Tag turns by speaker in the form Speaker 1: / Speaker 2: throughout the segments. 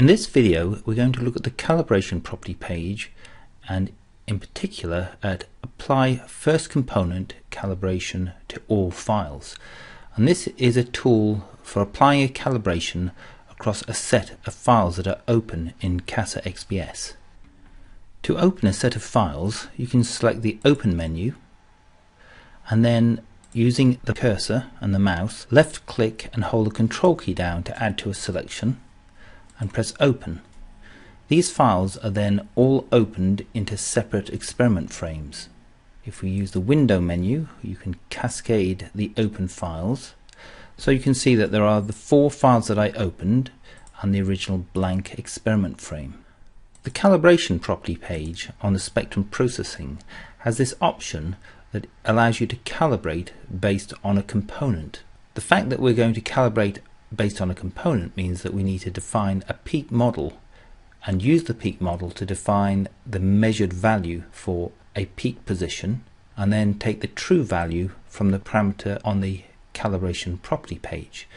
Speaker 1: In this video we're going to look at the calibration property page, and in particular at apply first component calibration to all files. And this is a tool for applying a calibration across a set of files that are open in CasaXPS. To open a set of files, you can select the Open menu, and then using the cursor and the mouse, left click and hold the Control key down to add to a selection, and press Open. These files are then all opened into separate experiment frames. If we use the Window menu, you can cascade the open files. So you can see that there are the 4 files that I opened and the original blank experiment frame. The calibration property page on the spectrum processing has this option that allows you to calibrate based on a component. The fact that we're going to calibrate based on a component means that we need to define a peak model and use the peak model to define the measured value for a peak position, and then take the true value from the parameter on the calibration property page.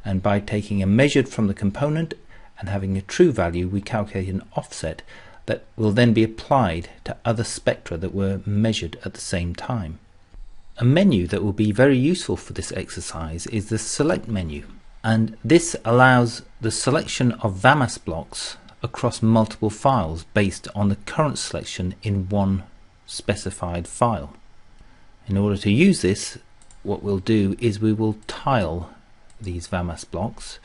Speaker 1: And by taking a measured from the component and having a true value, we calculate an offset that will then be applied to other spectra that were measured at the same time. A menu that will be very useful for this exercise is the Select menu, and this allows the selection of VAMAS blocks across multiple files based on the current selection in one specified file. In order to use this, what we'll do is we will tile these VAMAS blocks.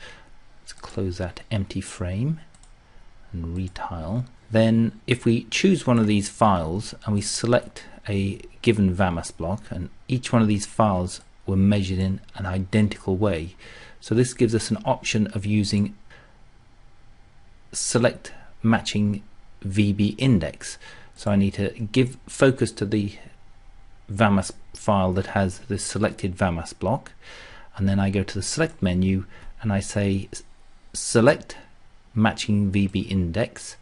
Speaker 1: Let's close that empty frame and retile. Then if we choose one of these files and we select a given VAMAS block, and each one of these files were measured in an identical way, so this gives us an option of using select matching VB index. So I need to give focus to the VAMAS file that has the selected VAMAS block, and then I go to the Select menu and I say select matching VB index,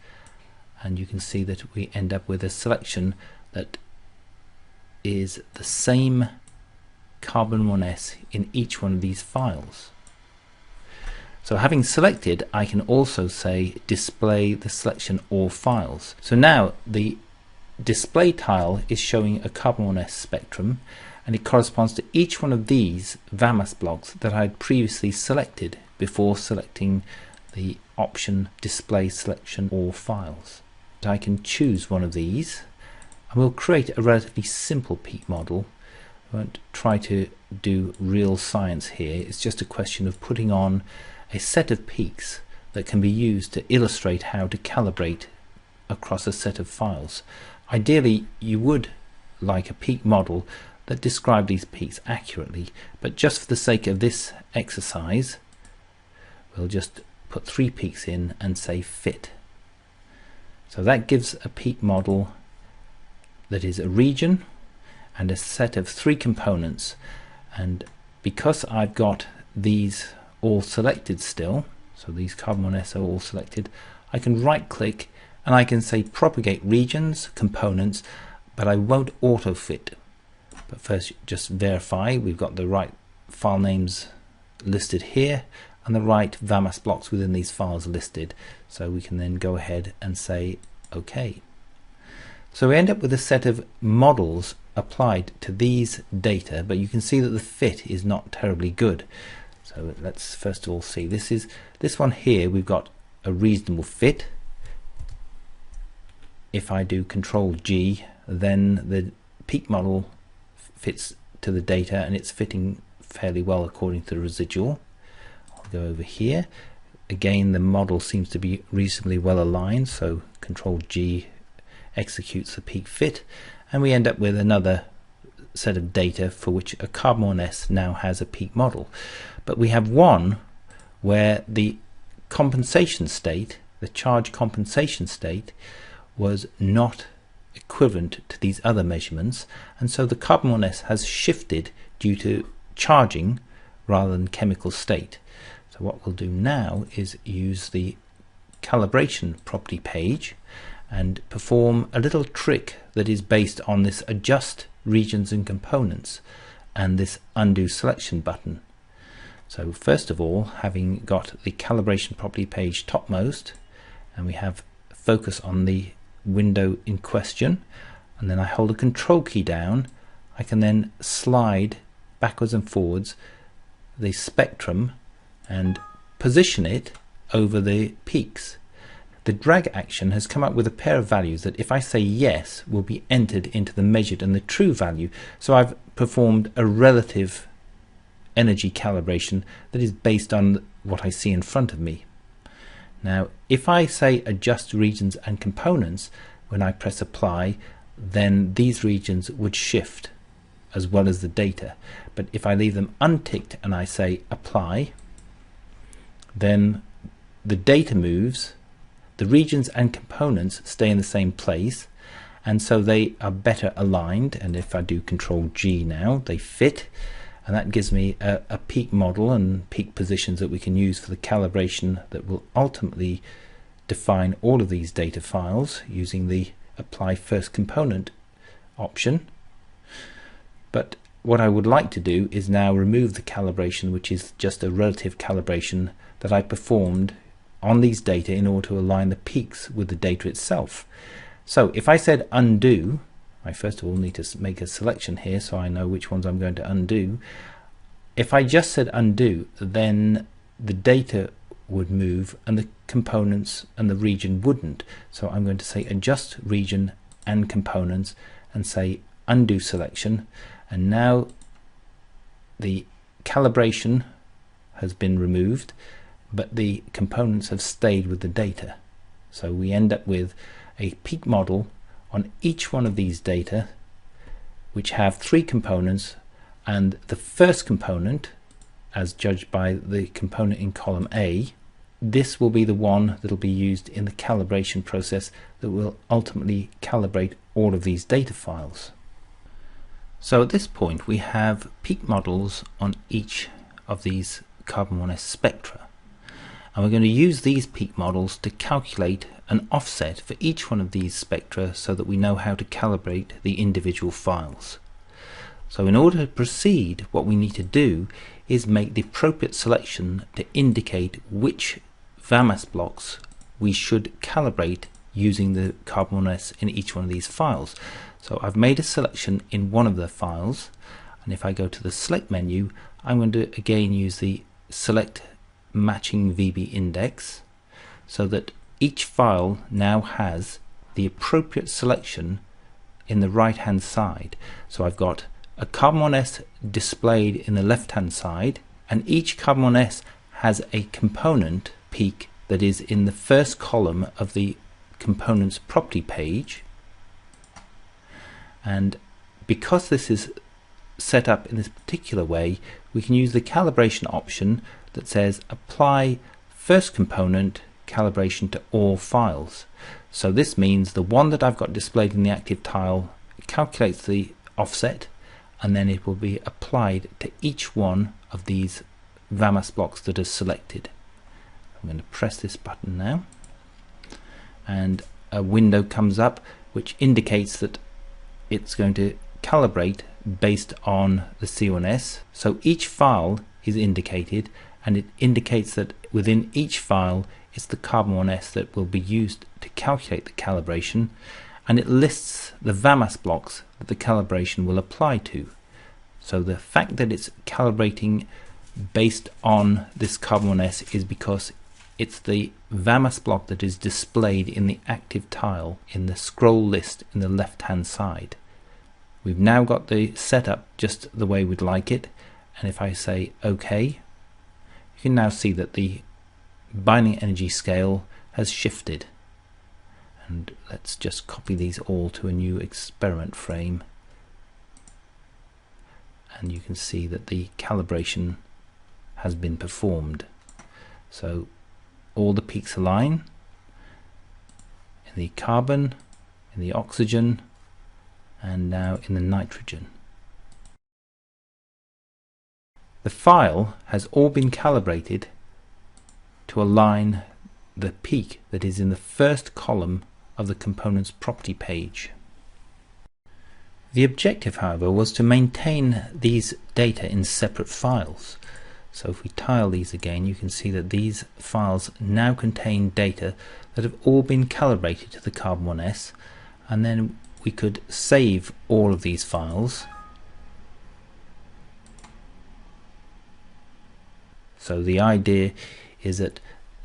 Speaker 1: and you can see that we end up with a selection that is the same carbon 1s in each one of these files. So having selected, I can also say display the selection all files. So now the display tile is showing a carbon 1s spectrum, and it corresponds to each one of these VAMAS blocks that I had previously selected before selecting the option display selection all files. I can choose one of these, and we'll create a relatively simple peak model. I won't try to do real science here. It's just a question of putting on a set of peaks that can be used to illustrate how to calibrate across a set of files. Ideally, you would like a peak model that described these peaks accurately, but just for the sake of this exercise, we'll just put 3 peaks in and say fit. So that gives a peak model that is a region and a set of 3 components. And because I've got these all selected still, so these carbon 1s are all selected, I can right click and I can say propagate regions, components, but I won't auto fit. But first just verify we've got the right file names listed here and the right VAMAS blocks within these files listed, so we can then go ahead and say OK. So we end up with a set of models applied to these data, but you can see that the fit is not terribly good. So let's first of all see, this one here, we've got a reasonable fit. If I do Control G, then the peak model fits to the data and it's fitting fairly well according to the residual. I'll go over here. Again, the model seems to be reasonably well aligned, so Control G executes the peak fit, and we end up with another set of data for which a carbon 1s now has a peak model. But we have one where the compensation state, the charge compensation state, was not equivalent to these other measurements, and so the carbon 1s has shifted due to charging rather than chemical state. So what we'll do now is use the calibration property page and perform a little trick that is based on this adjust regions and components and this undo selection button. So first of all, having got the calibration property page topmost, and we have focus on the window in question, and then I hold a control key down, I can then slide backwards and forwards the spectrum and position it over the peaks. The drag action has come up with a pair of values that, if I say yes, will be entered into the measured and the true value. So I've performed a relative energy calibration that is based on what I see in front of me. Now, if I say adjust regions and components, when I press apply, then these regions would shift as well as the data. But if I leave them unticked and I say apply, then the data moves, the regions and components stay in the same place, and so they are better aligned. And if I do Control G now, they fit, and that gives me a peak model and peak positions that we can use for the calibration that will ultimately define all of these data files using the apply first component option. But what I would like to do is now remove the calibration, which is just a relative calibration that I performed on these data in order to align the peaks with the data itself. So if I said undo, I first of all need to make a selection here so I know which ones I'm going to undo. If I just said undo, then the data would move and the components and the region wouldn't. So I'm going to say adjust region and components and say undo selection, and now the calibration has been removed, but the components have stayed with the data. So we end up with a peak model on each one of these data, which have 3 components, and the first component, as judged by the component in column A, this will be the one that will be used in the calibration process that will ultimately calibrate all of these data files. So at this point we have peak models on each of these carbon 1s spectra, and we're going to use these peak models to calculate an offset for each one of these spectra so that we know how to calibrate the individual files. So in order to proceed, what we need to do is make the appropriate selection to indicate which VAMAS blocks we should calibrate using the carbon 1s in each one of these files. So I've made a selection in one of the files, and if I go to the select menu, I'm going to again use the select matching VB index so that each file now has the appropriate selection in the right hand side. So I've got a carbon 1s displayed in the left hand side, and each carbon 1s has a component peak that is in the first column of the components property page. And because this is set up in this particular way, we can use the calibration option that says apply first component calibration to all files. So this means the one that I've got displayed in the active tile calculates the offset, and then it will be applied to each one of these VAMAS blocks that are selected. I'm going to press this button now, and a window comes up which indicates that it's going to calibrate based on the C1S. So each file is indicated, and it indicates that within each file it's the carbon 1s that will be used to calculate the calibration, and it lists the VAMAS blocks that the calibration will apply to. So the fact that it's calibrating based on this carbon 1s is because it's the VAMAS block that is displayed in the active tile in the scroll list in the left hand side. We've now got the setup just the way we'd like it, and if I say OK, you can now see that the binding energy scale has shifted. And let's just copy these all to a new experiment frame, and you can see that the calibration has been performed. So all the peaks align in the carbon, in the oxygen, and now in the nitrogen. The file has all been calibrated to align the peak that is in the first column of the components property page. The objective, however, was to maintain these data in separate files. So if we tile these again, you can see that these files now contain data that have all been calibrated to the carbon 1s, and then we could save all of these files. So the idea is that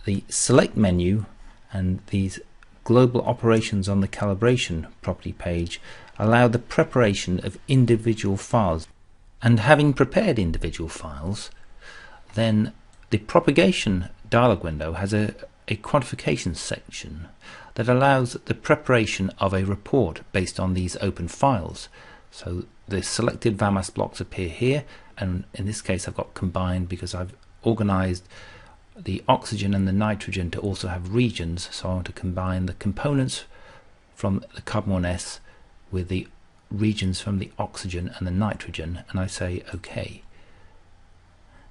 Speaker 1: the select menu and these global operations on the calibration property page allow the preparation of individual files. And having prepared individual files, then the propagation dialog window has a quantification section that allows the preparation of a report based on these open files. So the selected VAMAS blocks appear here, and in this case I've got combined because I've organized the oxygen and the nitrogen to also have regions, so I want to combine the components from the carbon 1s with the regions from the oxygen and the nitrogen, and I say OK.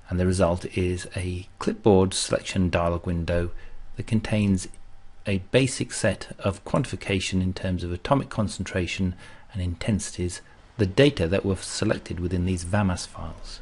Speaker 1: And the result is a clipboard selection dialog window that contains a basic set of quantification in terms of atomic concentration and intensities, the data that were selected within these VAMAS files.